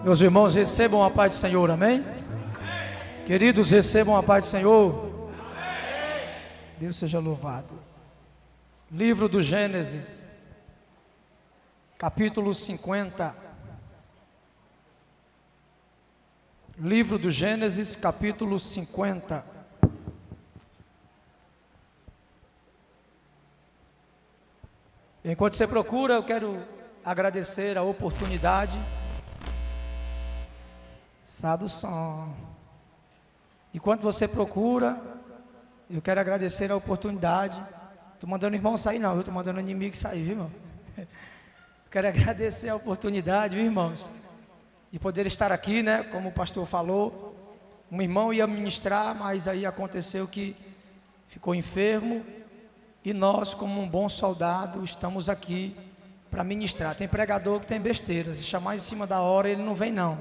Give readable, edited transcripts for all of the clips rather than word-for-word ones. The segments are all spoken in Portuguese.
Meus irmãos, recebam a paz do Senhor, amém? Queridos, recebam a paz do Senhor. Deus seja louvado. Livro do Gênesis, capítulo 50. Livro do Gênesis, capítulo 50. Enquanto você procura, eu quero agradecer a oportunidade. Sai do som. Enquanto você procura, eu quero agradecer a oportunidade. Estou mandando o irmão sair, não, eu estou mandando o inimigo sair, viu, irmão? Quero agradecer a oportunidade, viu, irmãos, de poder estar aqui, né? Como o pastor falou, um irmão ia ministrar, mas aí aconteceu que ficou enfermo. E nós, como um bom soldado, estamos aqui para ministrar. Tem pregador que tem besteira, se chamar em cima da hora, ele não vem não,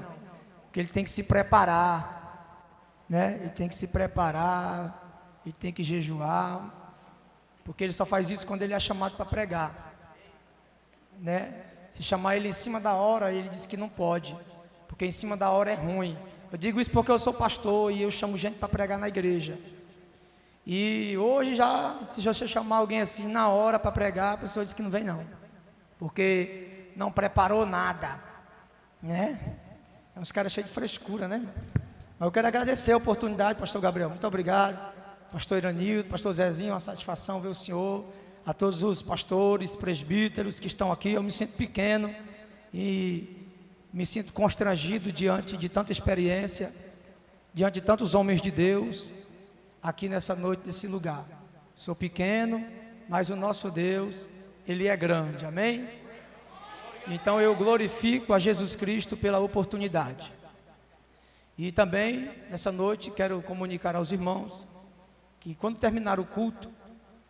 porque ele tem que se preparar, né? Ele tem que se preparar, ele tem que jejuar, porque ele só faz isso quando ele é chamado para pregar, né? Se chamar ele em cima da hora, ele diz que não pode, porque em cima da hora é ruim. Eu digo isso porque eu sou pastor e eu chamo gente para pregar na igreja. E hoje já, se você chamar alguém assim na hora para pregar, a pessoa diz que não vem não, porque não preparou nada, né? É uns caras cheios de frescura, né? Mas eu quero agradecer a oportunidade, pastor Gabriel, muito obrigado, pastor Iranildo, pastor Zezinho, uma satisfação ver o senhor, a todos os pastores, presbíteros que estão aqui. Eu me sinto pequeno e me sinto constrangido diante de tanta experiência, diante de tantos homens de Deus, aqui nessa noite, nesse lugar. Sou pequeno, mas o nosso Deus, Ele é grande, amém? Então eu glorifico a Jesus Cristo pela oportunidade. E também, nessa noite, quero comunicar aos irmãos, que quando terminar o culto,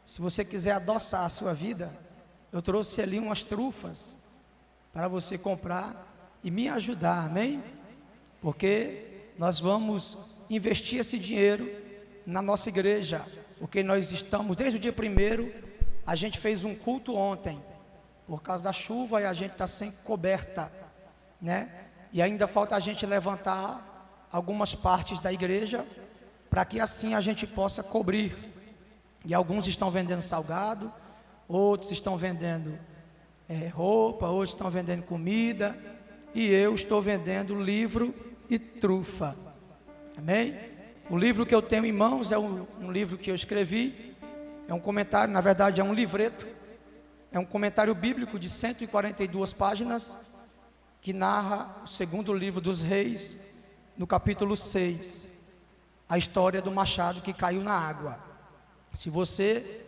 se você quiser adoçar a sua vida, eu trouxe ali umas trufas, para você comprar e me ajudar, amém? Porque nós vamos investir esse dinheiro na nossa igreja, porque nós estamos, desde o dia 1º, a gente fez um culto ontem, por causa da chuva, e a gente está sem coberta, né? E ainda falta a gente levantar algumas partes da igreja, para que assim a gente possa cobrir. E alguns estão vendendo salgado, outros estão vendendo roupa, outros estão vendendo comida, e eu estou vendendo livro e trufa, amém? O livro que eu tenho em mãos é um livro que eu escrevi, é um comentário, na verdade é um livreto, é um comentário bíblico de 142 páginas, que narra o segundo livro dos reis, no capítulo 6, a história do machado que caiu na água. Se você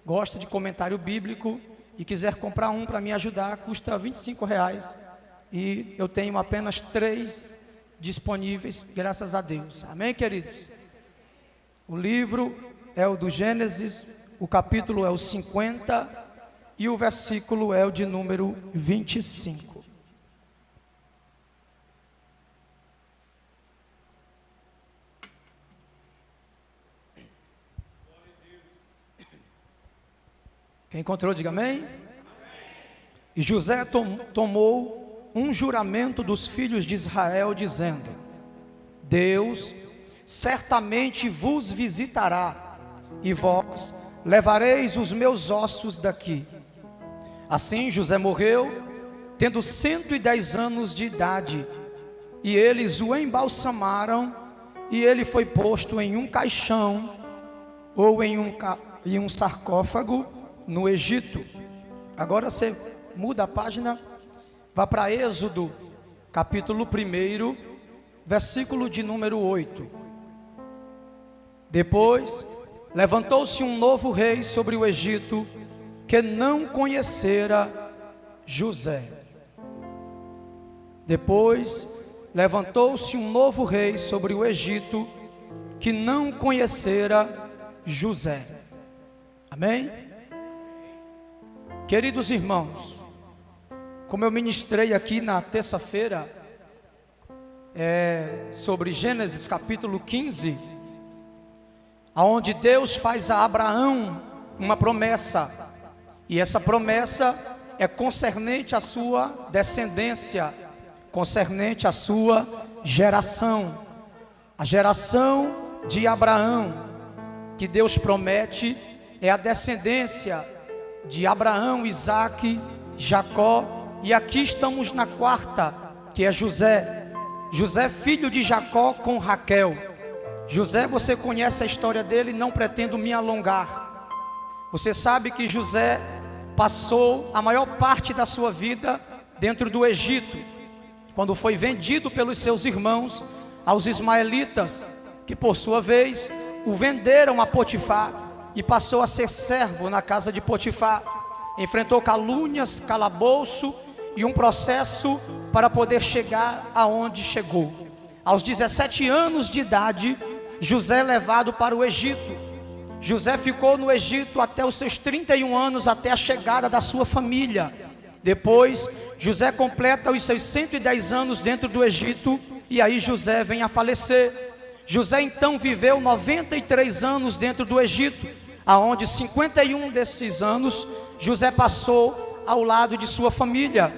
gosta de comentário bíblico e quiser comprar um para me ajudar, custa R$25, e eu tenho apenas 3 disponíveis, graças a Deus, amém, queridos? O livro é o do Gênesis, o capítulo é o 50 e o versículo é o de número 25. Quem encontrou, diga amém. E José tomou um juramento dos filhos de Israel, dizendo: Deus certamente vos visitará, e vós levareis os meus ossos daqui. Assim José morreu, tendo 110 anos de idade, e eles o embalsamaram, e ele foi posto em um caixão, ou em um sarcófago, no Egito. Agora você muda a página, vá para Êxodo, capítulo 1, versículo de número 8. Depois, levantou-se um novo rei sobre o Egito, que não conhecera José. Depois, levantou-se um novo rei sobre o Egito, que não conhecera José. Amém? Queridos irmãos, como eu ministrei aqui na terça-feira, sobre Gênesis capítulo 15, aonde Deus faz a Abraão uma promessa, e essa promessa é concernente à sua descendência, concernente à sua geração. A geração de Abraão, que Deus promete, é a descendência de Abraão, Isaque, Jacó, e aqui estamos na quarta, que é José. José, filho de Jacó com Raquel. José, você conhece a história dele, não pretendo me alongar. Você sabe que José passou a maior parte da sua vida dentro do Egito, quando foi vendido pelos seus irmãos aos ismaelitas, que por sua vez o venderam a Potifar, e passou a ser servo na casa de Potifar. Enfrentou calúnias, calabouço e um processo para poder chegar aonde chegou. Aos 17 anos de idade, José é levado para o Egito. José ficou no Egito até os seus 31 anos, até a chegada da sua família. Depois, José completa os seus 110 anos dentro do Egito, e aí José vem a falecer. José então viveu 93 anos dentro do Egito, aonde 51 desses anos José passou ao lado de sua família.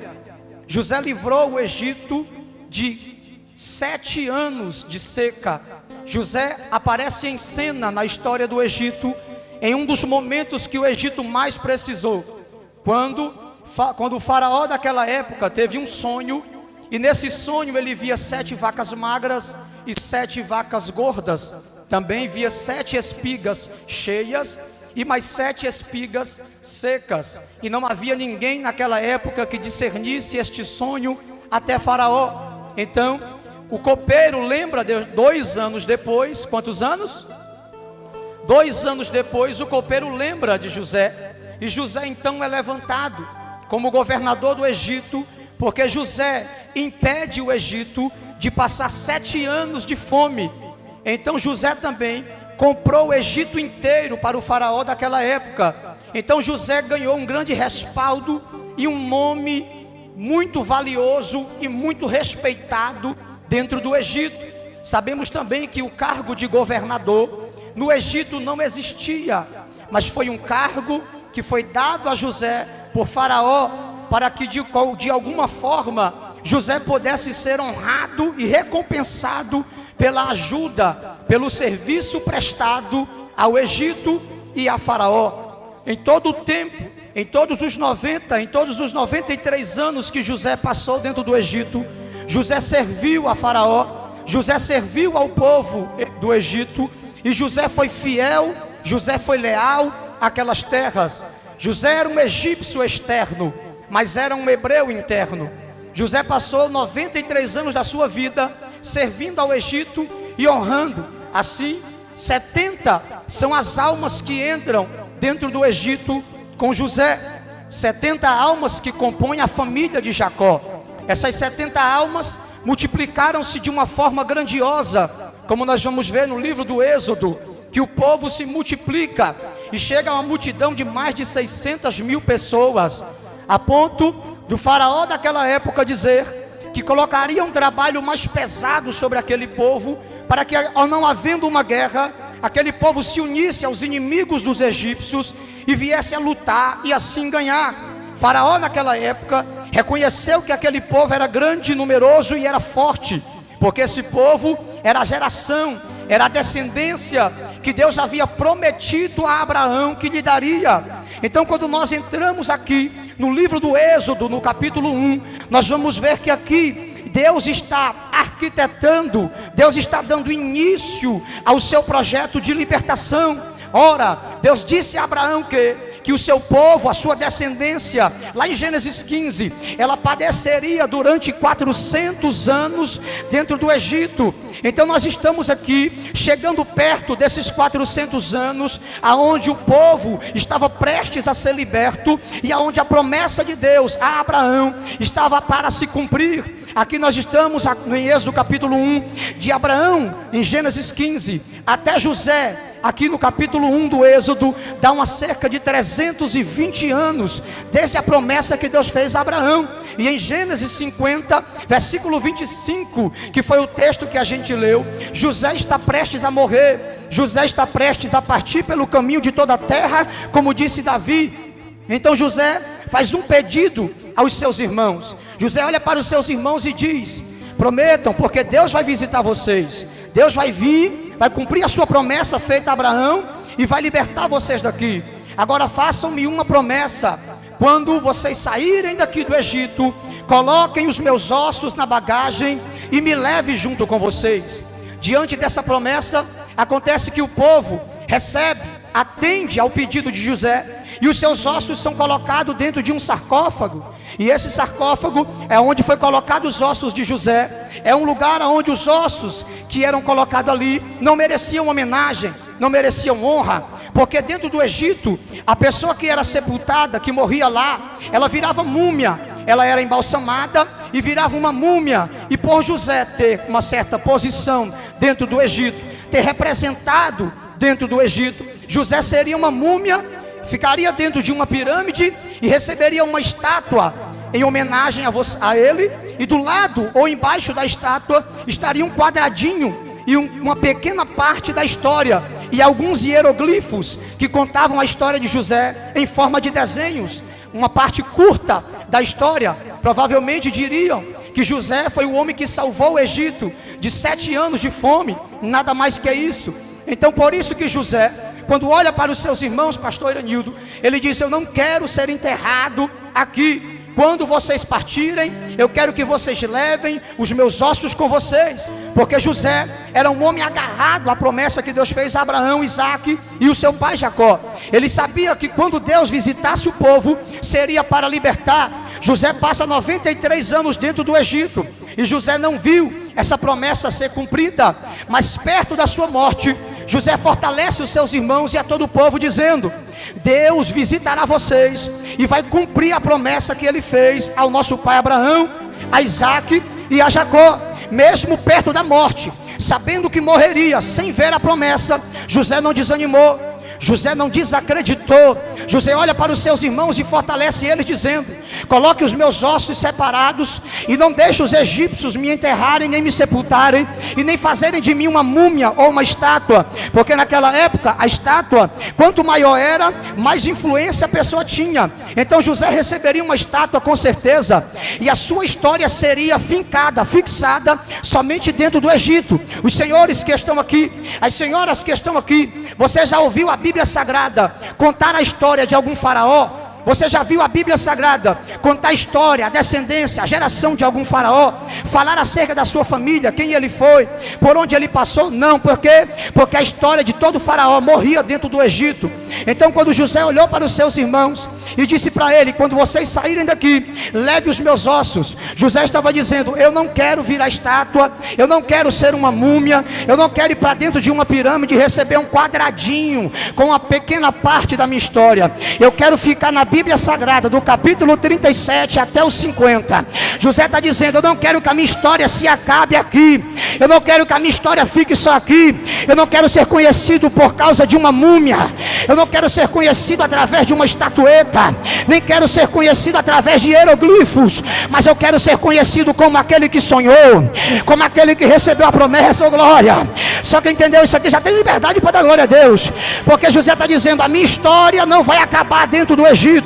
José livrou o Egito de 7 anos de seca. José aparece em cena na história do Egito, em um dos momentos que o Egito mais precisou, quando o faraó daquela época teve um sonho, e nesse sonho ele via 7 vacas magras e 7 vacas gordas. Também via 7 espigas cheias e mais 7 espigas secas. E não havia ninguém naquela época que discernisse este sonho até Faraó. Então, o copeiro lembra de 2 anos depois, quantos anos? 2 anos depois, o copeiro lembra de José. E José então é levantado como governador do Egito, porque José impede o Egito de passar 7 anos de fome. Então José também comprou o Egito inteiro para o faraó daquela época. Então José ganhou um grande respaldo e um nome muito valioso e muito respeitado dentro do Egito. Sabemos também que o cargo de governador no Egito não existia, mas foi um cargo que foi dado a José por faraó, para que de alguma forma José pudesse ser honrado e recompensado pela ajuda, pelo serviço prestado ao Egito e a faraó. Em todo o tempo, em todos os 93 anos que José passou dentro do Egito, José serviu a faraó, José serviu ao povo do Egito, e José foi fiel, José foi leal àquelas terras. José era um egípcio externo, mas era um hebreu interno. José passou 93 anos da sua vida servindo ao Egito e honrando. Assim, 70 são as almas que entram dentro do Egito com José. 70 almas que compõem a família de Jacó. Essas 70 almas multiplicaram-se de uma forma grandiosa, como nós vamos ver no livro do Êxodo, que o povo se multiplica e chega a uma multidão de mais de 600 mil pessoas, a ponto do faraó daquela época dizer que colocaria um trabalho mais pesado sobre aquele povo, para que, ao não havendo uma guerra, aquele povo se unisse aos inimigos dos egípcios e viesse a lutar e assim ganhar. Faraó naquela época reconheceu que aquele povo era grande, numeroso e era forte, porque esse povo era a geração, era a descendência que Deus havia prometido a Abraão que lhe daria. Então, quando nós entramos aqui no livro do Êxodo, no capítulo 1, nós vamos ver que aqui Deus está arquitetando, Deus está dando início ao seu projeto de libertação. Ora, Deus disse a Abraão que o seu povo, a sua descendência, lá em Gênesis 15, ela padeceria durante 400 anos dentro do Egito. Então nós estamos aqui, chegando perto desses 400 anos, aonde o povo estava prestes a ser liberto, e aonde a promessa de Deus a Abraão estava para se cumprir. Aqui nós estamos em Êxodo capítulo 1, de Abraão, em Gênesis 15, até José, aqui no capítulo 1 do Êxodo, dá uma cerca de 320 anos, desde a promessa que Deus fez a Abraão. E em Gênesis 50, versículo 25, que foi o texto que a gente leu, José está prestes a morrer, José está prestes a partir pelo caminho de toda a terra, como disse Davi. Então José faz um pedido aos seus irmãos. José olha para os seus irmãos e diz: prometam, porque Deus vai visitar vocês. Deus vai vir, vai cumprir a sua promessa feita a Abraão e vai libertar vocês daqui. Agora façam-me uma promessa: quando vocês saírem daqui do Egito, coloquem os meus ossos na bagagem e me levem junto com vocês. Diante dessa promessa, acontece que o povo recebe, atende ao pedido de José, e os seus ossos são colocados dentro de um sarcófago. E esse sarcófago é onde foi colocados os ossos de José. É um lugar onde os ossos que eram colocados ali não mereciam homenagem, não mereciam honra, porque dentro do Egito, a pessoa que era sepultada, que morria lá, ela virava múmia, ela era embalsamada e virava uma múmia. E por José ter uma certa posição dentro do Egito, ter representado dentro do Egito, José seria uma múmia, ficaria dentro de uma pirâmide e receberia uma estátua em homenagem a ele, e do lado ou embaixo da estátua estaria um quadradinho e uma pequena parte da história, e alguns hieroglifos que contavam a história de José em forma de desenhos. Uma parte curta da história, provavelmente diriam que José foi o homem que salvou o Egito de 7 anos de fome, nada mais que isso. Então por isso que José, quando olha para os seus irmãos, pastor Iranildo, ele diz: eu não quero ser enterrado aqui. Quando vocês partirem, eu quero que vocês levem os meus ossos com vocês. Porque José era um homem agarrado à promessa que Deus fez a Abraão, Isaque e o seu pai Jacó. Ele sabia que quando Deus visitasse o povo, seria para libertar. José passa 93 anos dentro do Egito, e José não viu essa promessa ser cumprida. Mas perto da sua morte, José fortalece os seus irmãos e a todo o povo, dizendo: Deus visitará vocês e vai cumprir a promessa que ele fez ao nosso pai Abraão, a Isaque e a Jacó. Mesmo perto da morte, sabendo que morreria sem ver a promessa, José não desanimou, José não desacreditou. José olha para os seus irmãos e fortalece eles, dizendo: coloque os meus ossos separados e não deixe os egípcios me enterrarem, nem me sepultarem, e nem fazerem de mim uma múmia ou uma estátua. Porque naquela época a estátua, quanto maior era, mais influência a pessoa tinha. Então José receberia uma estátua com certeza, e a sua história seria fincada, fixada somente dentro do Egito. Os senhores que estão aqui, as senhoras que estão aqui, você já ouviu a Bíblia Sagrada contar a história de algum faraó? Você já viu a Bíblia Sagrada contar a história, a descendência, a geração de algum faraó? Falar acerca da sua família, quem ele foi, por onde ele passou? Não, por quê? Porque a história de todo faraó morria dentro do Egito. Então quando José olhou para os seus irmãos e disse para ele: quando vocês saírem daqui, leve os meus ossos. José estava dizendo: eu não quero virar estátua, eu não quero ser uma múmia, eu não quero ir para dentro de uma pirâmide e receber um quadradinho com uma pequena parte da minha história. Eu quero ficar na Bíblia Sagrada, do capítulo 37 até o 50. José está dizendo: eu não quero que a minha história se acabe aqui, eu não quero que a minha história fique só aqui, eu não quero ser conhecido por causa de uma múmia, eu não quero ser conhecido através de uma estatueta, nem quero ser conhecido através de hieroglifos, mas eu quero ser conhecido como aquele que sonhou, como aquele que recebeu a promessa. Oh glória! Só que entendeu isso aqui já tem liberdade para dar glória a Deus, porque José está dizendo: a minha história não vai acabar dentro do Egito,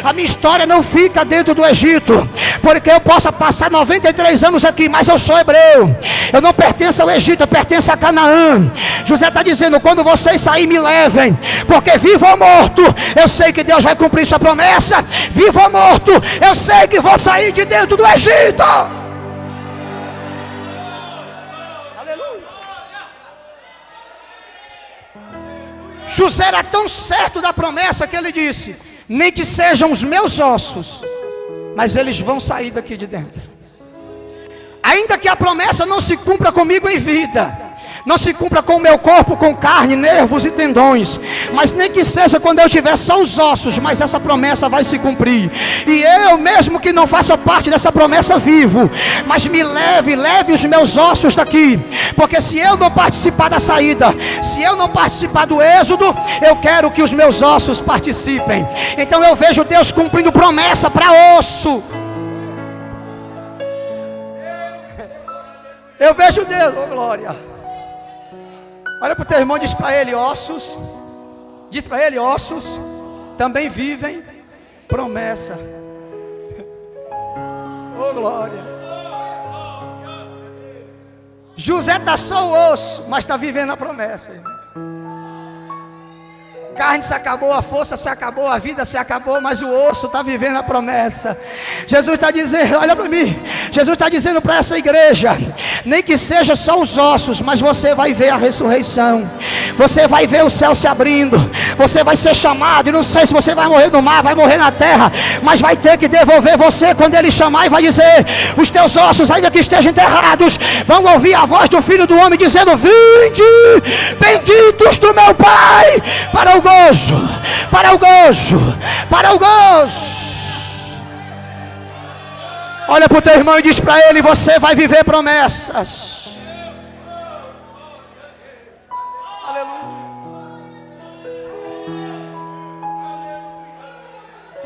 a minha história não fica dentro do Egito, porque eu possa passar 93 anos aqui, mas eu sou hebreu, eu não pertenço ao Egito, eu pertenço a Canaã. José está dizendo: quando vocês saírem, me levem, porque vivo ou morto, eu sei que Deus vai cumprir sua promessa. Vivo ou morto, eu sei que vou sair de dentro do Egito. Aleluia. José era tão certo da promessa que ele disse: nem que sejam os meus ossos, mas eles vão sair daqui de dentro. Ainda que a promessa não se cumpra comigo em vida, não se cumpra com o meu corpo, com carne, nervos e tendões, mas nem que seja quando eu tiver só os ossos, mas essa promessa vai se cumprir. E eu, mesmo que não faça parte dessa promessa, vivo, mas me leve os meus ossos daqui, porque se eu não participar da saída, se eu não participar do êxodo, eu quero que os meus ossos participem. Então eu vejo Deus cumprindo promessa para osso. Eu vejo Deus, oh glória. Olha para o teu irmão e diz para ele: ossos, diz para ele: ossos também vivem promessa. Oh glória. José está só o osso, mas está vivendo a promessa, irmão. Carne se acabou, a força se acabou, a vida se acabou, mas o osso está vivendo a promessa. Jesus está dizendo, olha para mim, Jesus está dizendo para essa igreja, nem que seja só os ossos, mas você vai ver a ressurreição, você vai ver o céu se abrindo, você vai ser chamado, e não sei se você vai morrer no mar, vai morrer na terra, mas vai ter que devolver você quando ele chamar e vai dizer, os teus ossos, ainda que estejam enterrados, vão ouvir a voz do Filho do Homem dizendo, vinde, benditos do meu Pai, para o gozo, para o gozo, para o gozo. Olha para o teu irmão e diz para ele, você vai viver promessas. Aleluia.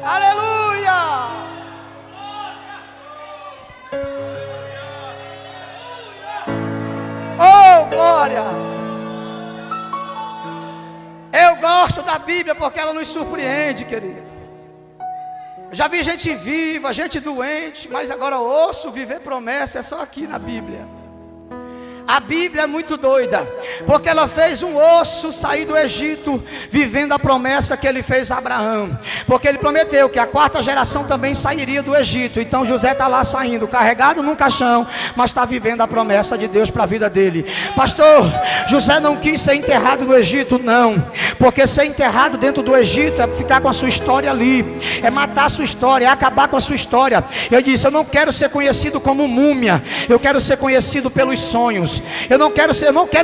Aleluia. Oh glória. Eu gosto da Bíblia porque ela nos surpreende, querido. Eu já vi gente viva, gente doente, mas agora ouço viver promessa, é só aqui na Bíblia. A Bíblia é muito doida, porque ela fez um osso sair do Egito, vivendo a promessa que ele fez a Abraão, porque ele prometeu que a quarta geração também sairia do Egito. Então José está lá saindo, carregado num caixão, mas está vivendo a promessa de Deus para a vida dele. Pastor, José não quis ser enterrado no Egito, não, porque ser enterrado dentro do Egito é ficar com a sua história ali, é matar a sua história, é acabar com a sua história. Eu disse, eu não quero ser conhecido como múmia, eu quero ser conhecido pelos sonhos. Eu não quero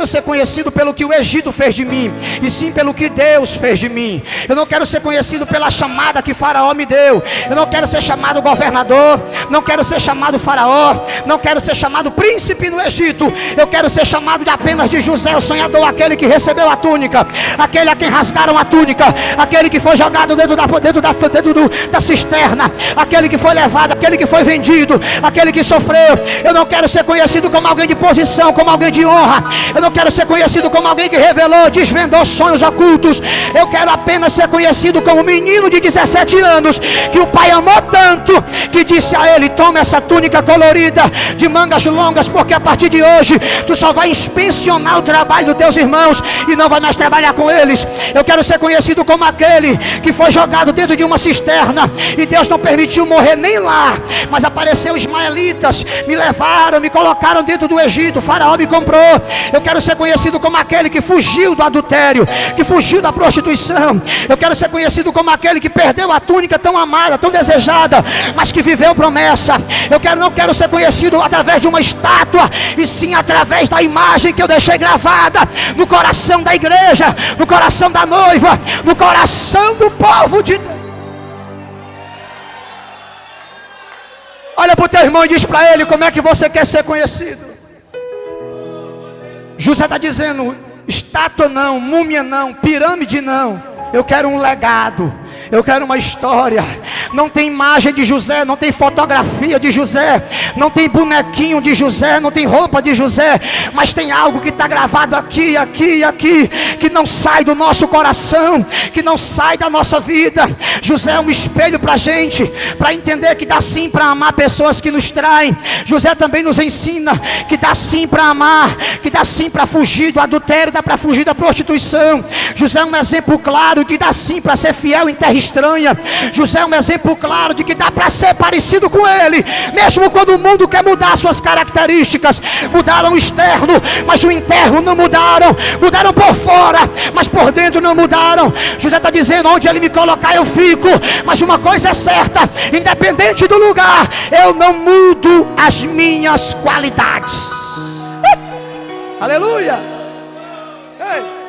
ser conhecido pelo que o Egito fez de mim, e sim pelo que Deus fez de mim. Eu não quero ser conhecido pela chamada que Faraó me deu. Eu não quero ser chamado governador, não quero ser chamado faraó, não quero ser chamado príncipe no Egito. Eu quero ser chamado apenas de José, o sonhador, aquele que recebeu a túnica, aquele a quem rasgaram a túnica, aquele que foi jogado dentro da cisterna, aquele que foi levado, aquele que foi vendido, aquele que sofreu. Eu não quero ser conhecido como alguém de posição, como alguém de honra. Eu não quero ser conhecido como alguém que revelou, desvendou sonhos ocultos. Eu quero apenas ser conhecido como um menino de 17 anos, que o pai amou tanto, que disse a ele, toma essa túnica colorida, de mangas longas, porque a partir de hoje, tu só vai inspecionar o trabalho dos teus irmãos, e não vai mais trabalhar com eles. Eu quero ser conhecido como aquele que foi jogado dentro de uma cisterna, e Deus não permitiu morrer nem lá, mas apareceu ismaelitas, me levaram, me colocaram dentro do Egito, Faraó me comprou. Eu quero ser conhecido como aquele que fugiu do adultério, que fugiu da prostituição. Eu quero ser conhecido como aquele que perdeu a túnica tão amada, tão desejada, mas que viveu promessa. Não quero ser conhecido através de uma estátua, e sim através da imagem que eu deixei gravada no coração da igreja, no coração da noiva, no coração do povo de Deus. Olha para o teu irmão e diz para ele, como é que você quer ser conhecido? José está dizendo, estátua não, múmia não, pirâmide não. Eu quero um legado, eu quero uma história. Não tem imagem de José, não tem fotografia de José, não tem bonequinho de José, não tem roupa de José, mas tem algo que está gravado aqui, aqui e aqui, que não sai do nosso coração, que não sai da nossa vida. José é um espelho para a gente, para entender que dá sim para amar pessoas que nos traem. José também nos ensina que dá sim para amar, que dá sim para fugir do adultério, dá para fugir da prostituição. José é um exemplo claro de que dá sim para ser fiel em terra estranha. José é um exemplo claro de que dá para ser parecido com ele, mesmo quando o mundo quer mudar suas características. Mudaram o externo, mas o interno não mudaram. Mudaram por fora, mas por dentro não mudaram. José está dizendo, onde ele me colocar eu fico, mas uma coisa é certa, independente do lugar, eu não mudo as minhas qualidades. Aleluia. Ei.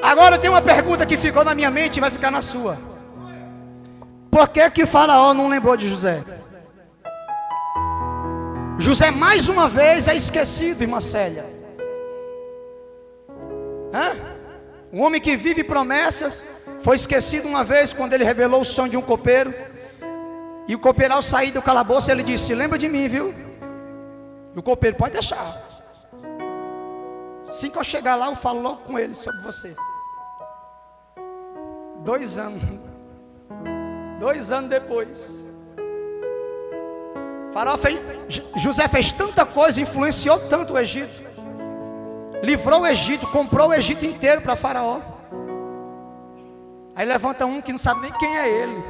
Agora tem uma pergunta que ficou na minha mente e vai ficar na sua. Por que que Faraó não lembrou de José? José mais uma vez é esquecido, irmã Célia. Um homem que vive promessas foi esquecido uma vez quando ele revelou o sonho de um copeiro. E o copeiro, ao sair do calabouço, ele disse, lembra de mim, viu? E o copeiro, pode deixar. Assim que eu chegar lá, eu falo logo com ele sobre você. 2 anos. 2 anos depois, José fez tanta coisa, influenciou tanto o Egito, livrou o Egito, comprou o Egito inteiro para Faraó. Aí levanta um que não sabe nem quem é ele,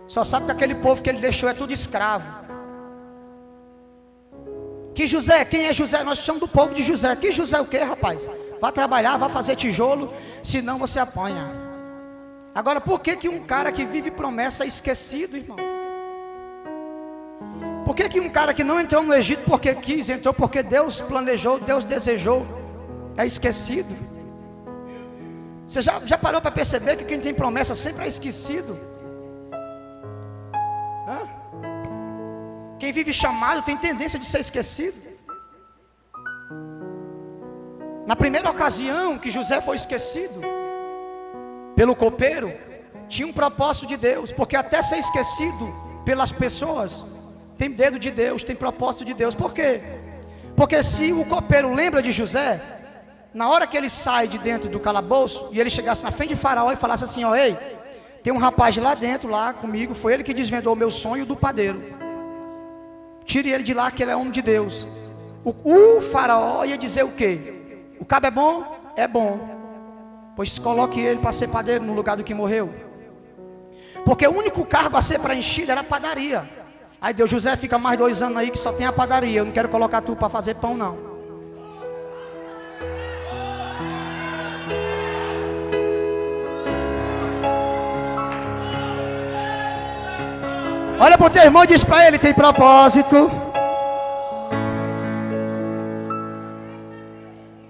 só sabe que aquele povo que ele deixou é tudo escravo. Que José? Quem é José? Nós somos do povo de José. Que José o que, rapaz? Vá trabalhar, vá fazer tijolo, senão você apanha. Agora, por que um cara que vive promessa é esquecido, irmão? Por que um cara que não entrou no Egito porque quis, entrou porque Deus planejou, Deus desejou, é esquecido? Você já parou para perceber que quem tem promessa sempre é esquecido? Hã? Quem vive chamado tem tendência de ser esquecido. Na primeira ocasião que José foi esquecido pelo copeiro, tinha um propósito de Deus, porque até ser esquecido pelas pessoas tem dedo de Deus, tem propósito de Deus. Por quê? Porque se o copeiro lembra de José, na hora que ele sai de dentro do calabouço e ele chegasse na frente de Faraó e falasse assim: ó, ei, tem um rapaz lá dentro, lá comigo, foi ele que desvendou o meu sonho do padeiro, tire ele de lá que ele é homem de Deus. O Faraó ia dizer o quê? O cabo é bom? É bom, pois coloque ele para ser padeiro no lugar do que morreu. Porque o único cargo a ser preenchido era a padaria. Aí Deus: José, fica mais 2 anos aí que só tem a padaria, eu não quero colocar tu para fazer pão não. Olha para o teu irmão e diz para ele: tem propósito.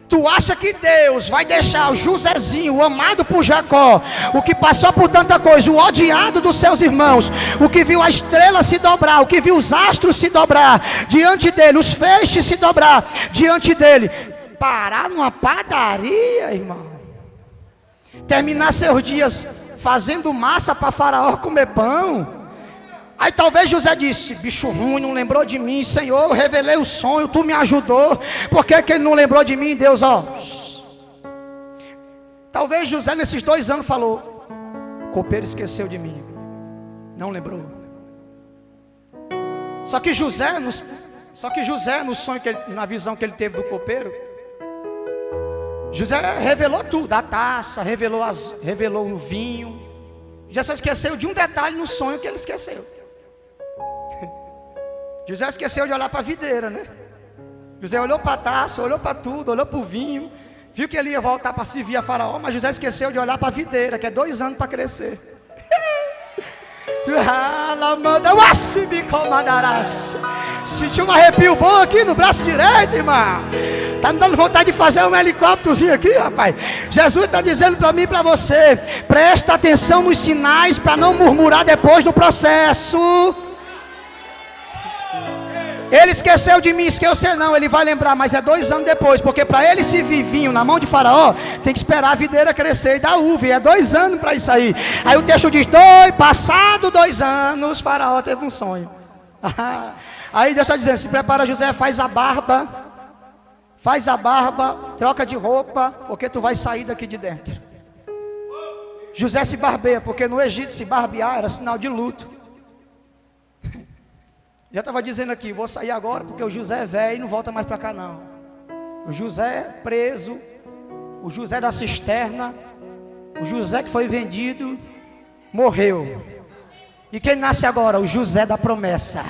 Tu acha que Deus vai deixar o Josézinho, o amado por Jacó, o que passou por tanta coisa, o odiado dos seus irmãos, o que viu a estrela se dobrar, o que viu os astros se dobrar diante dele, os feixes se dobrar diante dele, parar numa padaria, irmão? Terminar seus dias fazendo massa para Faraó comer pão? Aí talvez José disse: bicho ruim, não lembrou de mim, Senhor, eu revelei o sonho, tu me ajudou, por que ele não lembrou de mim? Deus, ó. Talvez José nesses 2 anos falou: o copeiro esqueceu de mim, não lembrou. Só que José no sonho na visão que ele teve do copeiro, José revelou tudo, a taça, revelou o vinho. Já só esqueceu de um detalhe no sonho que ele esqueceu. José esqueceu de olhar para a videira, né? José olhou para a taça, olhou para tudo, olhou para o vinho, viu que ele ia voltar para servir a Faraó, mas José esqueceu de olhar para a videira, que é 2 anos para crescer. Sentiu um arrepio bom aqui no braço direito, irmão. Está me dando vontade de fazer um helicópterozinho aqui, rapaz. Jesus está dizendo para mim e para você: presta atenção nos sinais para não murmurar depois do processo. Ele esqueceu de mim, esqueceu não, ele vai lembrar, mas é 2 anos depois, porque para ele se vir vinho na mão de Faraó, tem que esperar a videira crescer e dar uva, e é 2 anos para isso aí. Aí o texto diz: passado 2 anos, Faraó teve um sonho. Aí Deus está dizendo: se prepara, José, faz a barba, troca de roupa, porque tu vai sair daqui de dentro. José se barbeia, porque no Egito se barbear era sinal de luto. Já estava dizendo aqui: vou sair agora porque o José é velho e não volta mais para cá não. O José preso, o José da cisterna, o José que foi vendido, morreu. E quem nasce agora? O José da promessa,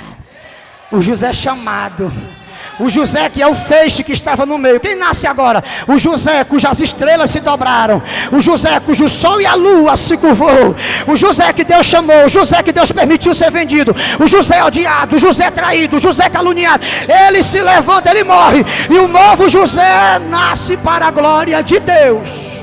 o José chamado, o José que é o feixe que estava no meio. Quem nasce agora? O José cujas estrelas se dobraram, o José cujo sol e a lua se curvou, o José que Deus chamou, o José que Deus permitiu ser vendido, o José odiado, o José traído, o José caluniado. Ele se levanta, ele morre, e o novo José nasce para a glória de Deus.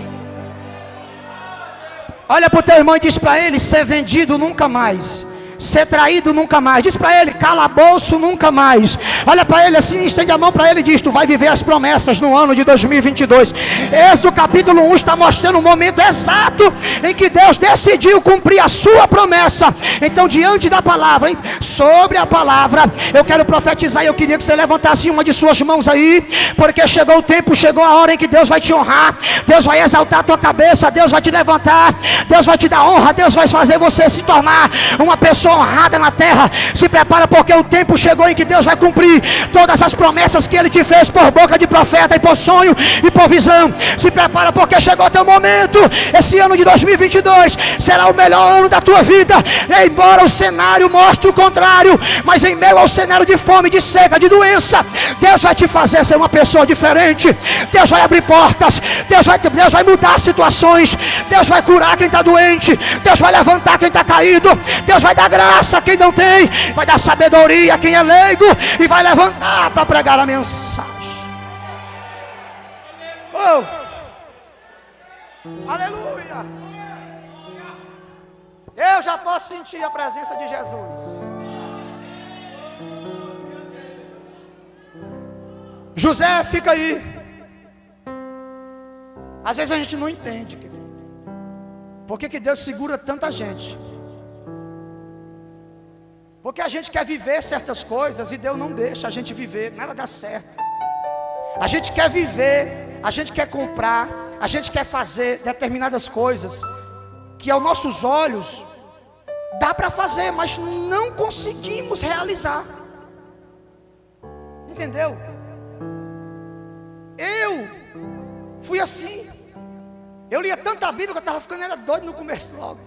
Olha para o teu irmão e diz para ele: ser vendido nunca mais, ser traído nunca mais. Diz para ele, calabouço nunca mais. Olha para ele assim, estende a mão para ele e diz, tu vai viver as promessas no ano de 2022. Êxodo capítulo 1 está mostrando o momento exato em que Deus decidiu cumprir a sua promessa. Então, diante da palavra, hein, sobre a palavra, eu quero profetizar. Eu queria que você levantasse uma de suas mãos aí, porque chegou o tempo, chegou a hora em que Deus vai te honrar, Deus vai exaltar a tua cabeça, Deus vai te levantar, Deus vai te dar honra, Deus vai fazer você se tornar uma pessoa honrada na terra. Se prepara, porque o tempo chegou em que Deus vai cumprir todas as promessas que Ele te fez por boca de profeta, e por sonho, e por visão. Se prepara, porque chegou o teu momento. Esse ano de 2022 será o melhor ano da tua vida, embora o cenário mostre o contrário. Mas em meio ao cenário de fome, de seca, de doença, Deus vai te fazer ser uma pessoa diferente. Deus vai abrir portas, Deus vai mudar situações, Deus vai curar quem está doente, Deus vai levantar quem está caído, Deus vai dar graça a quem não tem, vai dar sabedoria a quem é leigo, e vai levantar para pregar a mensagem. Oh! Aleluia! Eu já posso sentir a presença de Jesus. José, fica aí. Às vezes a gente não entende, querido. Por que Deus segura tanta gente? Porque a gente quer viver certas coisas e Deus não deixa a gente viver, nada dá certo. A gente quer viver, a gente quer comprar, a gente quer fazer determinadas coisas que aos nossos olhos dá para fazer, mas não conseguimos realizar. Entendeu? Eu fui assim. Eu lia tanta Bíblia que eu estava ficando doido no começo logo.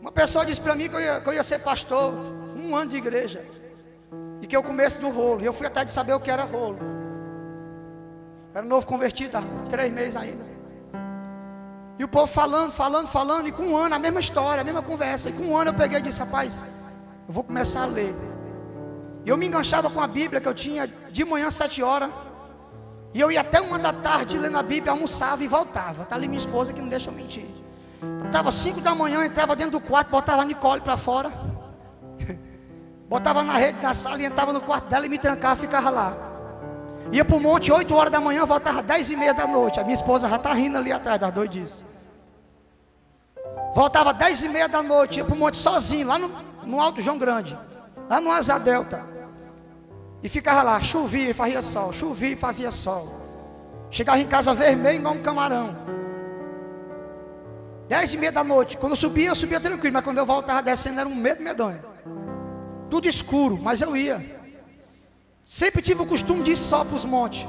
Uma pessoa disse para mim que eu ia ser pastor, 1 ano de igreja, e que eu começo do rolo. E eu fui até de saber o que era rolo. Era novo convertido, há 3 meses ainda. E o povo falando, e com 1 ano a mesma história, a mesma conversa. E com 1 ano eu peguei e disse, rapaz, eu vou começar a ler. E eu me enganchava com a Bíblia que eu tinha de manhã 7 horas. E eu ia até 1 da tarde lendo a Bíblia, almoçava e voltava. Está ali minha esposa que não deixa eu mentir. Estava 5 da manhã, entrava dentro do quarto, botava a Nicole para fora. Botava na rede da sala e entrava no quarto dela e me trancava e ficava lá. Ia para o monte 8 horas da manhã, voltava 10h30 da noite. A minha esposa já está rindo ali atrás, das doidices. Voltava 10h30 da noite, ia para o monte sozinho, lá no Alto João Grande, lá no Asa Delta. E ficava lá, chovia e fazia sol, chovia e fazia sol. Chegava em casa vermelho igual um camarão. 10h30 da noite, quando eu subia tranquilo, mas quando eu voltava descendo era um medo medonho. Tudo escuro, mas eu ia. Sempre tive o costume de ir só para os montes.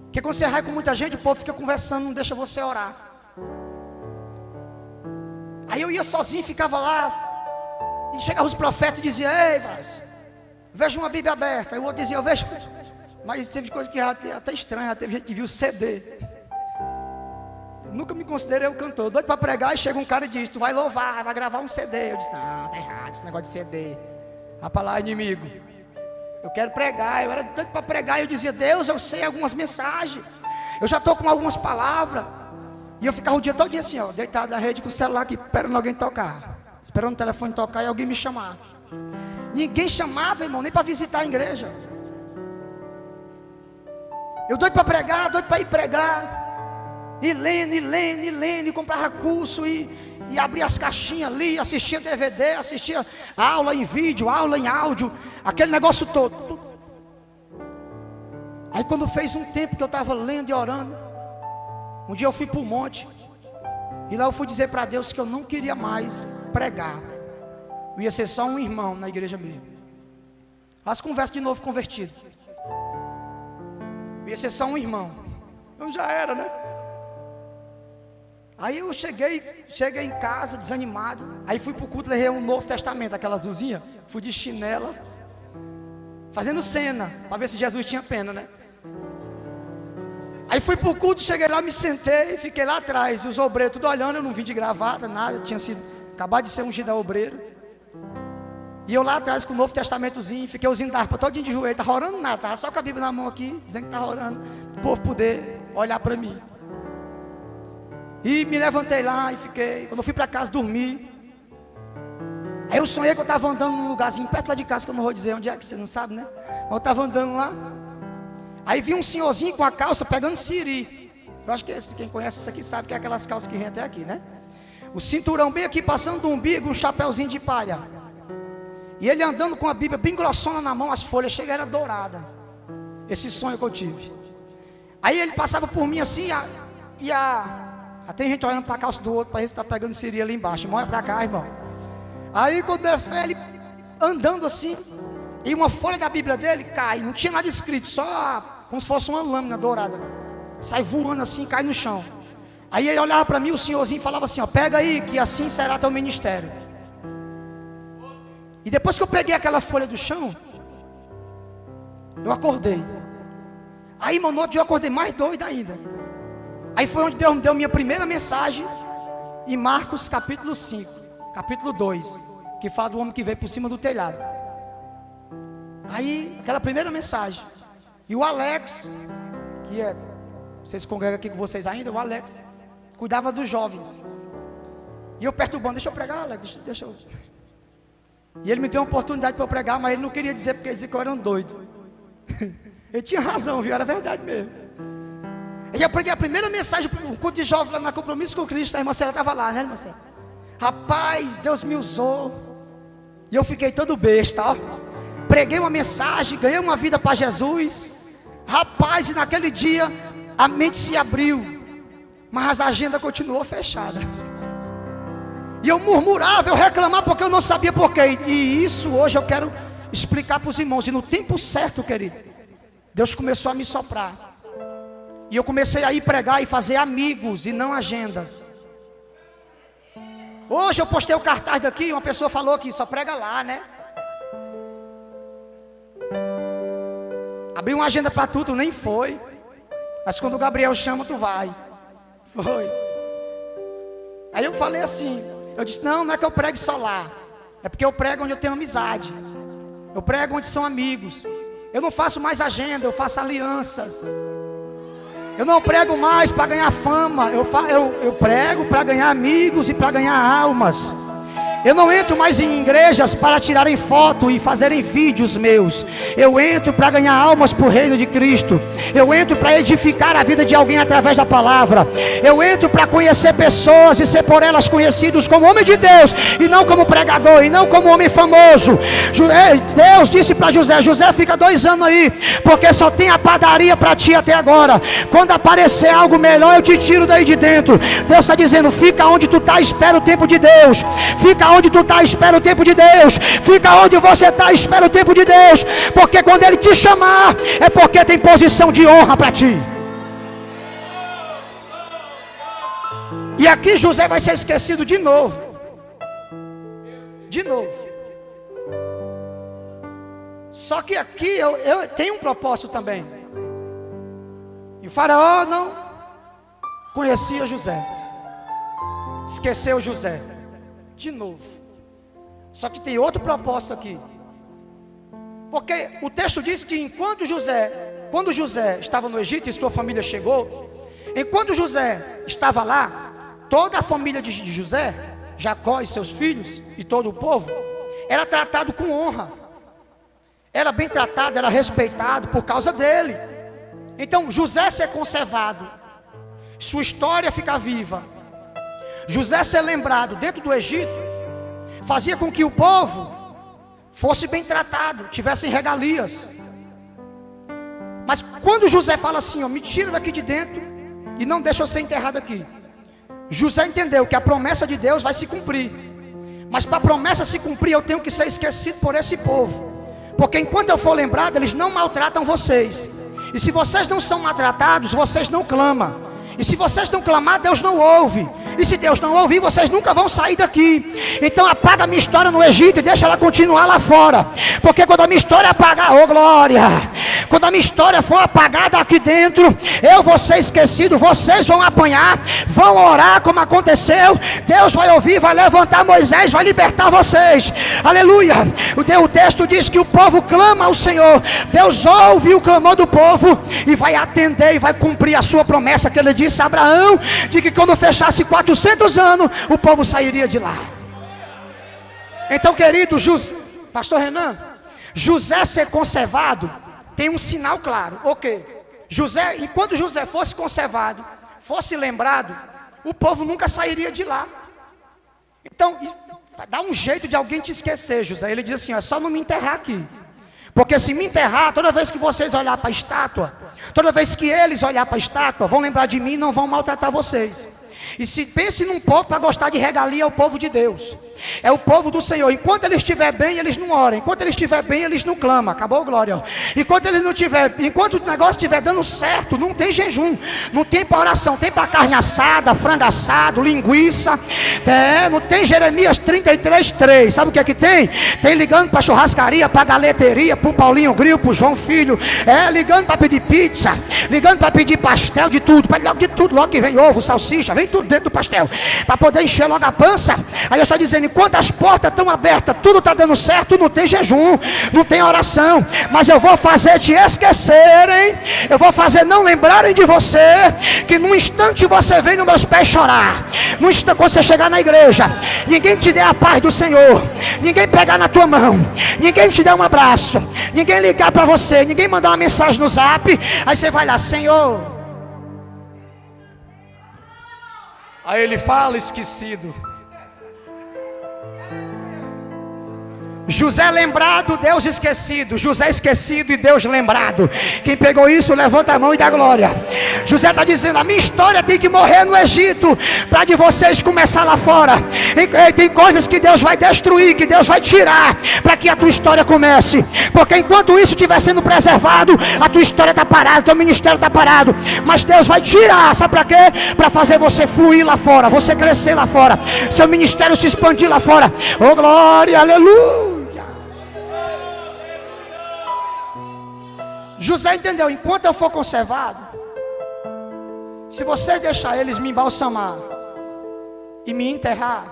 Porque quando você vai com muita gente, o povo fica conversando, não deixa você orar. Aí eu ia sozinho, ficava lá. E chegavam os profetas e diziam, ei, Vaz, vejo uma Bíblia aberta. Aí o outro dizia, eu vejo. Mas teve coisa que até estranha, teve gente que viu CD. Eu nunca me considerei um cantor, doido para pregar, e chega um cara e diz, tu vai louvar, vai gravar um CD. Eu disse, não, tá errado esse negócio de CD. A palavra inimigo. Eu quero pregar, eu era doido para pregar, e eu dizia, Deus, eu sei algumas mensagens, eu já estou com algumas palavras. E eu ficava o dia todo assim, ó, deitado na rede com o celular aqui, esperando alguém tocar, esperando o telefone tocar e alguém me chamar. Ninguém chamava, irmão, nem para visitar a igreja. Eu doido para pregar, doido para ir pregar. E lendo, e comprava curso, e abria as caixinhas ali, assistia DVD, assistia aula em vídeo, aula em áudio, aquele negócio todo. Aí quando fez um tempo que eu estava lendo e orando, um dia eu fui para o monte, e lá eu fui dizer para Deus que eu não queria mais pregar. Eu ia ser só um irmão na igreja mesmo. As conversas de novo convertido. Eu ia ser só um irmão. Eu já era, né? Aí eu cheguei em casa desanimado. Aí fui para o culto, levei um Novo Testamento, aquela azulzinha. Fui de chinela, fazendo cena, para ver se Jesus tinha pena, né? Aí fui para o culto, cheguei lá, me sentei, fiquei lá atrás. E os obreiros tudo olhando, eu não vim de gravata, nada. Tinha sido, acabado de ser ungido a obreiro. E eu lá atrás com o Novo Testamentozinho, fiquei usando harpa todinho de joelho, estava orando nada, estava só com a Bíblia na mão aqui, dizendo que estava orando, para o povo poder olhar para mim. E me levantei lá e fiquei. Quando eu fui para casa dormir, Aí eu sonhei que eu estava andando num lugarzinho perto lá de casa, que eu não vou dizer onde é, que você não sabe, né? Mas eu estava andando lá. Aí vi um senhorzinho com a calça pegando siri. Eu acho que quem conhece isso aqui sabe que é aquelas calças que vem até aqui, né? O cinturão bem aqui, passando do umbigo, um chapéuzinho de palha. E ele andando com a Bíblia bem grossona na mão, as folhas chega era dourada. Esse sonho que eu tive. Aí ele passava por mim assim, tem gente olhando para a calça do outro, para ver se está pegando siri ali embaixo. Irmão, é para cá, irmão. Aí quando desce, ele andando assim, e uma folha da Bíblia dele cai, não tinha nada escrito, só como se fosse uma lâmina dourada. Sai voando assim, cai no chão. Aí ele olhava para mim, o senhorzinho falava assim, ó, pega aí, que assim será teu ministério. E depois que eu peguei aquela folha do chão, eu acordei. Aí, meu outro dia eu acordei mais doido ainda. Aí foi onde Deus me deu minha primeira mensagem, em Marcos capítulo 5, capítulo 2, que fala do homem que veio por cima do telhado. Aí, aquela primeira mensagem. E o Alex, que é, vocês congregam aqui com vocês ainda, o Alex cuidava dos jovens. E eu perturbando, deixa eu pregar, Alex, deixa eu. E ele me deu uma oportunidade para eu pregar, mas ele não queria dizer, porque ele dizia que eu era um doido. Ele tinha razão, viu? Era verdade mesmo. E eu preguei a primeira mensagem para o culto de jovens lá na Compromisso com Cristo. A irmã Célia estava lá, né, irmã Célia? Rapaz, Deus me usou. E eu fiquei todo besta, ó. Preguei uma mensagem, ganhei uma vida para Jesus. Rapaz, e naquele dia a mente se abriu, mas a agenda continuou fechada. E eu murmurava, eu reclamava porque eu não sabia porquê. E isso hoje eu quero explicar para os irmãos. E no tempo certo, querido, Deus começou a me soprar. E eu comecei a ir pregar e fazer amigos e não agendas. Hoje eu postei o cartaz daqui, uma pessoa falou que só prega lá, né? Abri uma agenda para tu nem foi. Mas quando o Gabriel chama, tu vai. Foi. Aí eu falei assim, eu disse, não é que eu pregue só lá. É porque eu prego onde eu tenho amizade. Eu prego onde são amigos. Eu não faço mais agenda, eu faço alianças. Eu não prego mais para ganhar fama. Eu prego para ganhar amigos e para ganhar almas. Eu não entro mais em igrejas para tirarem foto e fazerem vídeos meus. Eu entro para ganhar almas para o reino de Cristo. Eu entro para edificar a vida de alguém através da palavra. Eu entro para conhecer pessoas e ser por elas conhecidos como homem de Deus, e não como pregador, e não como homem famoso. Deus disse para José, José, fica 2 anos aí, porque só tem a padaria para ti até agora. Quando aparecer algo melhor, eu te tiro daí de dentro. Deus está dizendo, fica onde tu está, espera o tempo de Deus. Fica onde tu está, espera o tempo de Deus. Fica onde você está, espera o tempo de Deus. Porque quando Ele te chamar, é porque tem posição de honra para ti. E aqui José vai ser esquecido de novo. De novo. Só que aqui eu tenho um propósito também. E o faraó não conhecia José. Esqueceu José. De novo. Só que tem outro propósito aqui. Porque o texto diz que quando José estava no Egito e sua família chegou, enquanto José estava lá, toda a família de José, Jacó e seus filhos e todo o povo, era tratado com honra. Era bem tratado, era respeitado por causa dele. Então José ser conservado, sua história ficar viva, José ser lembrado dentro do Egito, fazia com que o povo fosse bem tratado, tivessem regalias. Mas quando José fala assim, ó, me tira daqui de dentro e não deixa eu ser enterrado aqui, José entendeu que a promessa de Deus vai se cumprir. Mas para a promessa se cumprir, eu tenho que ser esquecido por esse povo. Porque enquanto eu for lembrado, eles não maltratam vocês. E se vocês não são maltratados, vocês não clamam. E se vocês não clamar, Deus não ouve. E se Deus não ouvir, vocês nunca vão sair daqui. Então apaga a minha história no Egito e deixa ela continuar lá fora. Porque quando a minha história apagar, oh glória, quando a minha história for apagada aqui dentro, eu vou ser esquecido, vocês vão apanhar, vão orar como aconteceu. Deus vai ouvir, vai levantar Moisés, vai libertar vocês. Aleluia. O texto diz que o povo clama ao Senhor. Deus ouve o clamor do povo e vai atender e vai cumprir a sua promessa que ele disse a Abraão, de que quando fechasse 400 anos, o povo sairia de lá. Então, querido pastor Renan, José ser conservado tem um sinal claro. Ok, José, enquanto José fosse conservado, fosse lembrado, o povo nunca sairia de lá. Então, vai dar um jeito de alguém te esquecer, José. Ele diz assim: é só não me enterrar aqui. Porque se me enterrar, toda vez que vocês olhar para a estátua, toda vez que eles olhar para a estátua, vão lembrar de mim e não vão maltratar vocês. E se pense num povo para gostar de regalia, é o povo de Deus, é o povo do Senhor. Enquanto ele estiver bem, eles não oram. Enquanto ele estiver bem, eles não clamam. Acabou, glória. Enquanto ele não tiver, enquanto o negócio estiver dando certo, não tem jejum, não tem para oração, tem para carne assada, frango assado, linguiça. Não tem Jeremias 33:3. Sabe o que é que tem? Tem ligando para churrascaria, para galeteria, para o Paulinho Gril, para o João Filho. Ligando para pedir pizza, ligando para pedir pastel, de tudo. De tudo, logo que vem ovo, salsicha, vem tudo dentro do pastel, para poder encher logo a pança. Aí eu estou dizendo, enquanto as portas estão abertas, tudo está dando certo, não tem jejum, não tem oração. Mas eu vou fazer te esquecerem, eu vou fazer não lembrarem de você, que num instante você vem nos meus pés chorar. Num instante, quando você chegar na igreja, ninguém te der a paz do Senhor, ninguém pegar na tua mão, ninguém te der um abraço, ninguém ligar para você, ninguém mandar uma mensagem no zap. Aí você vai lá: Senhor. Aí ele fala: esquecido. José lembrado, Deus esquecido. José esquecido e Deus lembrado. Quem pegou isso, levanta a mão e dá glória. José está dizendo: a minha história tem que morrer no Egito, para de vocês começar lá fora. Tem coisas que Deus vai destruir, que Deus vai tirar, para que a tua história comece. Porque enquanto isso estiver sendo preservado, a tua história está parada, teu ministério está parado. Mas Deus vai tirar, sabe para quê? Para fazer você fluir lá fora, você crescer lá fora, seu ministério se expandir lá fora. Oh glória, aleluia. José entendeu: enquanto eu for conservado, se vocês deixar eles me embalsamar e me enterrar,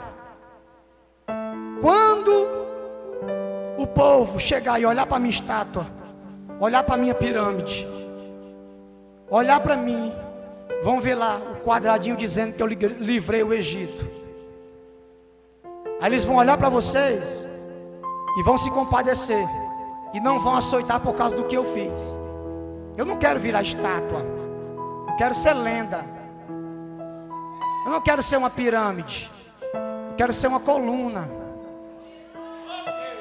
quando o povo chegar e olhar para minha estátua, olhar para minha pirâmide, olhar para mim, vão ver lá o quadradinho dizendo que eu livrei o Egito. Aí eles vão olhar para vocês e vão se compadecer, e não vão açoitar por causa do que eu fiz. Eu não quero virar estátua, eu quero ser lenda. Eu não quero ser uma pirâmide, eu quero ser uma coluna.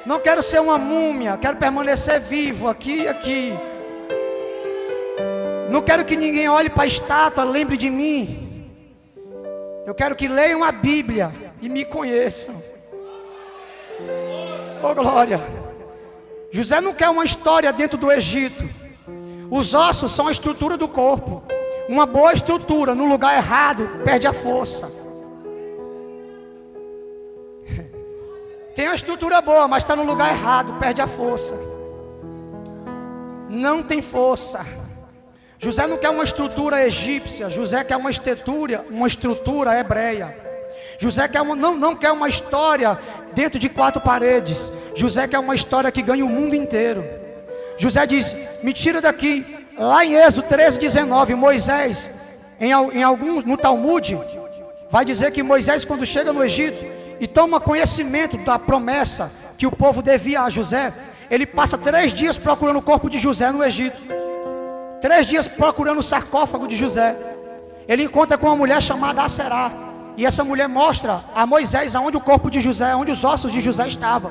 Não quero ser uma múmia, quero permanecer vivo aqui e aqui. Não quero que ninguém olhe para a estátua, lembre de mim. Eu quero que leiam a Bíblia e me conheçam. Oh glória. José não quer uma história dentro do Egito. Os ossos são a estrutura do corpo. Uma boa estrutura no lugar errado perde a força. Tem uma estrutura boa, mas está no lugar errado, perde a força. Não tem força. José não quer uma estrutura egípcia, José quer uma estrutura hebreia. José não quer uma história dentro de 4 paredes. José quer uma história que ganha o mundo inteiro. José diz: me tira daqui. Lá em Êxodo 13:19, Moisés, no Talmud, vai dizer que Moisés, quando chega no Egito e toma conhecimento da promessa que o povo devia a José, ele passa 3 dias procurando o corpo de José no Egito. 3 dias procurando o sarcófago de José. Ele encontra com uma mulher chamada Aserá, e essa mulher mostra a Moisés aonde o corpo de José, onde os ossos de José estavam.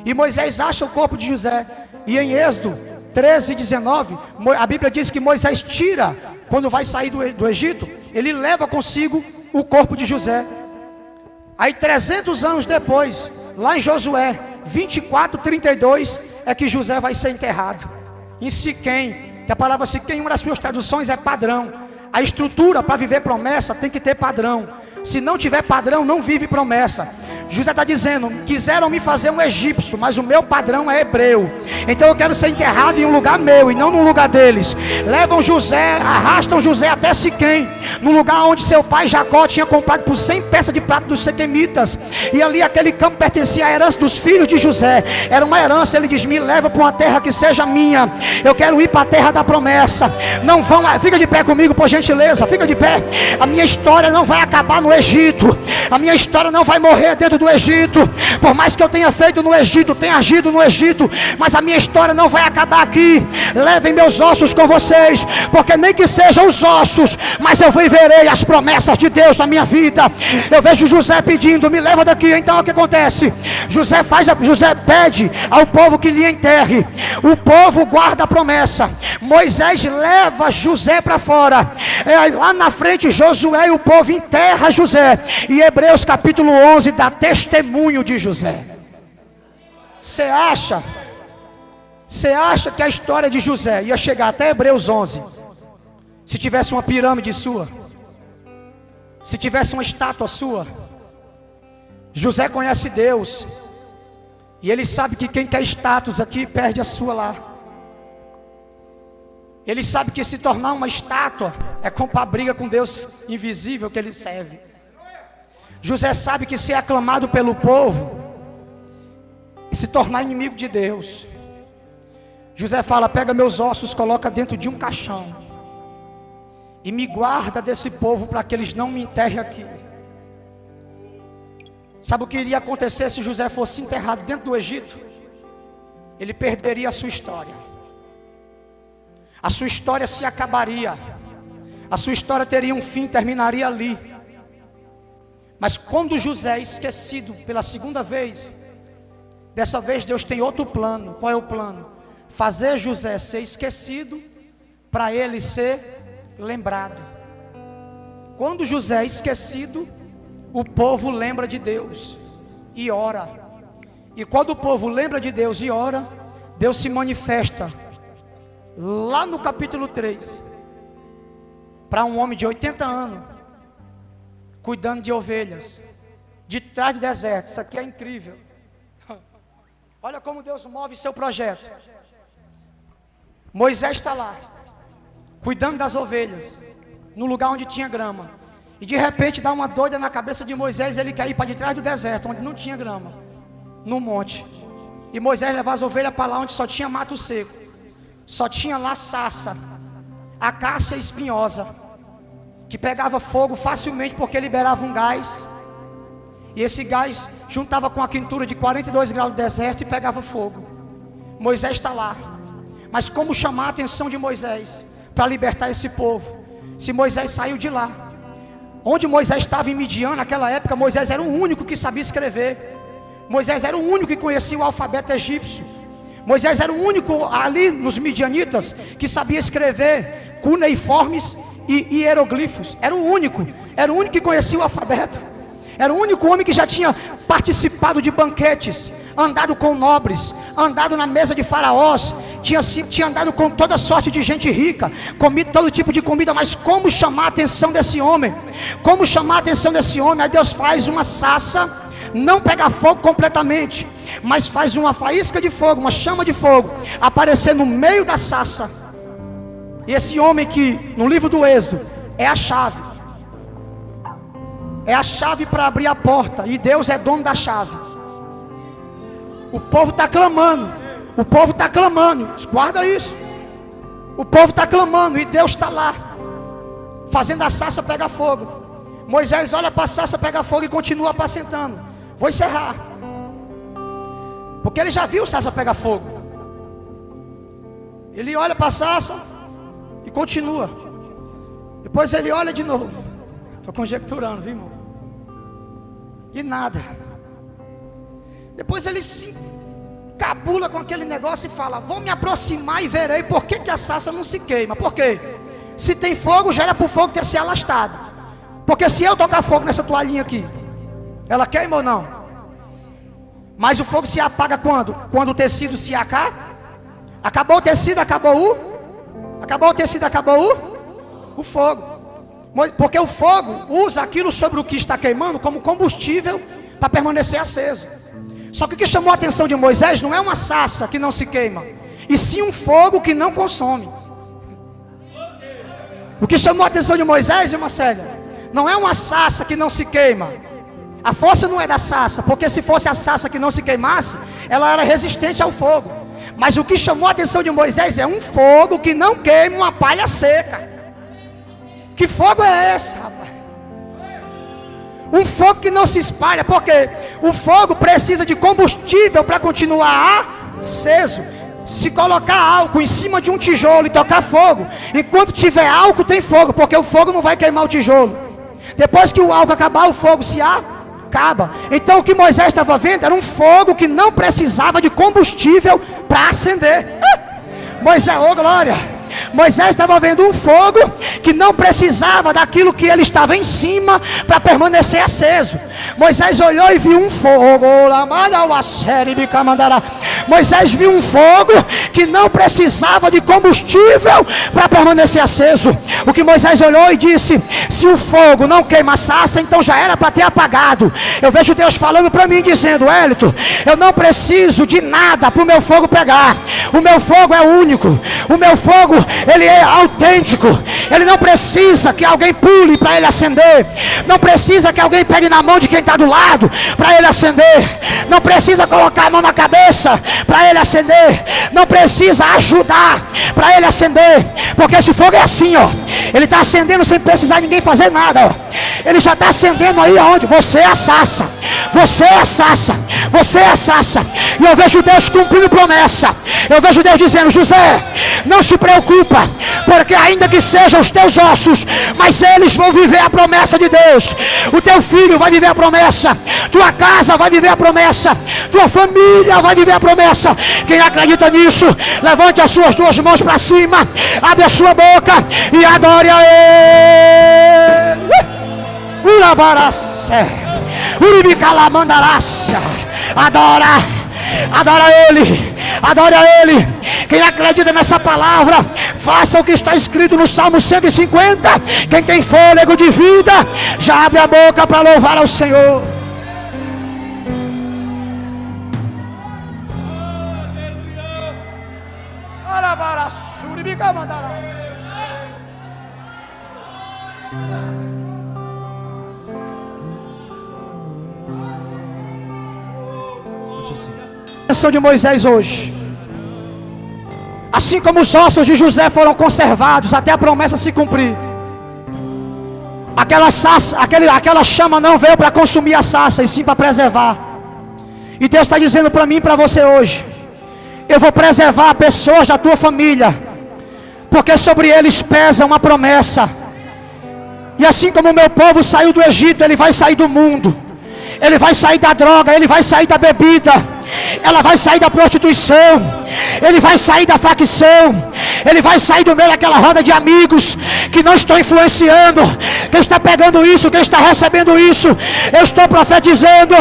E Moisés acha o corpo de José. E em Êxodo 13:19, a Bíblia diz que Moisés tira, quando vai sair do Egito, ele leva consigo o corpo de José. Aí 300 anos depois, lá em Josué 24:32, é que José vai ser enterrado em Siquém, que a palavra Siquém, em uma das suas traduções, é padrão. A estrutura para viver promessa tem que ter padrão. Se não tiver padrão, não vive promessa. José está dizendo: quiseram me fazer um egípcio, mas o meu padrão é hebreu. Então eu quero ser enterrado em um lugar meu e não no lugar deles. Levam José, arrastam José até Siquém, no lugar onde seu pai Jacó tinha comprado por 100 peças de prata dos sequemitas. E ali aquele campo pertencia à herança dos filhos de José. Era uma herança. Ele diz: me leva para uma terra que seja minha. Eu quero ir para a terra da promessa. Não vão, fica de pé comigo, por gentileza, fica de pé. A minha história não vai acabar no Egito. A minha história não vai morrer dentro do Egito. Por mais que eu tenha feito no Egito, tenha agido no Egito, mas a minha história não vai acabar aqui. Levem meus ossos com vocês, porque nem que sejam os ossos, mas eu viverei as promessas de Deus na minha vida. Eu vejo José pedindo, me leva daqui. Então o que acontece? José pede ao povo que lhe enterre. O povo guarda a promessa. Moisés leva José para fora. Lá na frente Josué e o povo enterra José. E Hebreus capítulo 11 dá testemunho de José. Você acha que a história de José ia chegar até Hebreus 11 se tivesse uma pirâmide sua? Se tivesse uma estátua sua? José conhece Deus, e ele sabe que quem quer status aqui perde a sua lá. Ele sabe que se tornar uma estátua é comprar briga com Deus invisível que ele serve. José sabe que ser aclamado pelo povo e se tornar inimigo de Deus. José fala, pega meus ossos, coloca dentro de um caixão e me guarda desse povo para que eles não me enterrem aqui. Sabe o que iria acontecer se José fosse enterrado dentro do Egito? Ele perderia a sua história. A sua história se acabaria. A sua história teria um fim, terminaria ali. Mas quando José é esquecido pela segunda vez, dessa vez Deus tem outro plano. Qual é o plano? Fazer José ser esquecido para ele ser lembrado. Quando José é esquecido, o povo lembra de Deus e ora. E quando o povo lembra de Deus e ora, Deus se manifesta lá no capítulo 3 para um homem de 80 anos cuidando de ovelhas de trás do deserto. Isso aqui é incrível. Olha como Deus move seu projeto. Moisés está lá cuidando das ovelhas no lugar onde tinha grama, e de repente dá uma doida na cabeça de Moisés. Ele quer ir para de trás do deserto, onde não tinha grama, no monte. E Moisés leva as ovelhas para lá onde só tinha mato seco, só tinha lá sarça, acácia espinhosa, que pegava fogo facilmente porque liberava um gás. E esse gás juntava com a quentura de 42 graus do deserto e pegava fogo. Moisés está lá, mas como chamar a atenção de Moisés para libertar esse povo? Se Moisés saiu de lá, onde Moisés estava em Midian, naquela época Moisés era o único que sabia escrever. Moisés era o único que conhecia o alfabeto egípcio. Moisés era o único ali nos midianitas que sabia escrever cuneiformes e hieroglifos. Era o único que conhecia o alfabeto. Era o único homem que já tinha participado de banquetes, andado com nobres, andado na mesa de faraós, tinha andado com toda sorte de gente rica, comido todo tipo de comida. Mas como chamar a atenção desse homem? Como chamar a atenção desse homem? Aí Deus faz uma sarça, não pega fogo completamente, mas faz uma faísca de fogo, uma chama de fogo, aparecer no meio da sarça. E esse homem que no livro do Êxodo é a chave. É a chave para abrir a porta, e Deus é dono da chave. O povo está clamando. O povo está clamando, guarda isso. O povo está clamando e Deus está lá, fazendo a sarça pegar fogo. Moisés olha para a sarça pegar fogo e continua apacentando. Vou encerrar, porque ele já viu a sarça pegar fogo. Ele olha para a sarça e continua. Depois ele olha de novo. Estou conjecturando, viu, irmão? E nada. Depois ele se cabula com aquele negócio e fala: vou me aproximar e verei por que a sarça não se queima. Por quê? Se tem fogo, já era para o fogo ter se alastrado. Porque se eu tocar fogo nessa toalhinha aqui, ela queima ou não? Mas o fogo se apaga quando? Quando o tecido se acaba. Acabou o tecido, acabou o tecido, acabou o fogo. Porque o fogo usa aquilo sobre o que está queimando como combustível para permanecer aceso. Só que o que chamou a atenção de Moisés não é uma sarça que não se queima, e sim um fogo que não consome. O que chamou a atenção de Moisés, irmã Célia, não é uma sarça que não se queima. A força não é da sarça, porque se fosse a sarça que não se queimasse, ela era resistente ao fogo. Mas o que chamou a atenção de Moisés é um fogo que não queima uma palha seca. Que fogo é esse, rapaz? Um fogo que não se espalha, porque o fogo precisa de combustível para continuar aceso. Se colocar álcool em cima de um tijolo e tocar fogo, enquanto tiver álcool tem fogo, porque o fogo não vai queimar o tijolo. Depois que o álcool acabar, o fogo se acaba. Então o que Moisés estava vendo era um fogo que não precisava de combustível para acender. Moisés, oh glória! Moisés estava vendo um fogo que não precisava daquilo que ele estava em cima para permanecer aceso. Moisés olhou e viu um fogo. Moisés viu um fogo que não precisava de combustível para permanecer aceso. O que Moisés olhou e disse: se o fogo não queima a sarça, então já era para ter apagado. Eu vejo Deus falando para mim, dizendo: Hélito, eu não preciso de nada para o meu fogo pegar. O meu fogo é único. O meu fogo, ele é autêntico. Ele não precisa que alguém pule para ele acender. Não precisa que alguém pegue na mão de quem está do lado para ele acender. Não precisa colocar a mão na cabeça para ele acender. Não precisa ajudar para ele acender. Porque esse fogo é assim, ó. Ele está acendendo sem precisar de ninguém fazer nada, ó. Ele já está acendendo aí aonde? Você é a sarça. Você é a sarça. Você é a sarça. E eu vejo Deus cumprindo promessa. Eu vejo Deus dizendo: José, não se preocupa, porque ainda que sejam os teus ossos, mas eles vão viver a promessa de Deus. O teu filho vai viver a promessa. Tua casa vai viver a promessa. Tua família vai viver a promessa. Quem acredita nisso, levante as suas duas mãos para cima, abre a sua boca e adore a Ele. Adora Ele, adora Ele. Quem acredita nessa palavra, faça o que está escrito no Salmo 150. Quem tem fôlego de vida, já abre a boca para louvar ao Senhor. A atenção de Moisés hoje, assim como os ossos de José foram conservados até a promessa se cumprir, aquela chama não veio para consumir a sarça, e sim para preservar. E Deus está dizendo para mim e para você hoje: eu vou preservar pessoas da tua família, porque sobre eles pesa uma promessa. E assim como o meu povo saiu do Egito, ele vai sair do mundo. Ele vai sair da droga, ele vai sair da bebida, ela vai sair da prostituição, ele vai sair da facção, ele vai sair do meio daquela roda de amigos que não estão influenciando. Quem está pegando isso, quem está recebendo isso, eu estou profetizando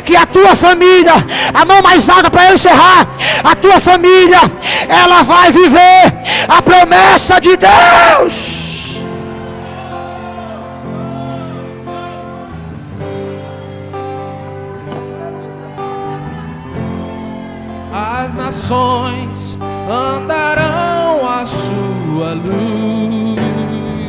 que a tua família, a mão mais alta para eu encerrar, a tua família, ela vai viver a promessa de Deus. As nações andarão à sua luz.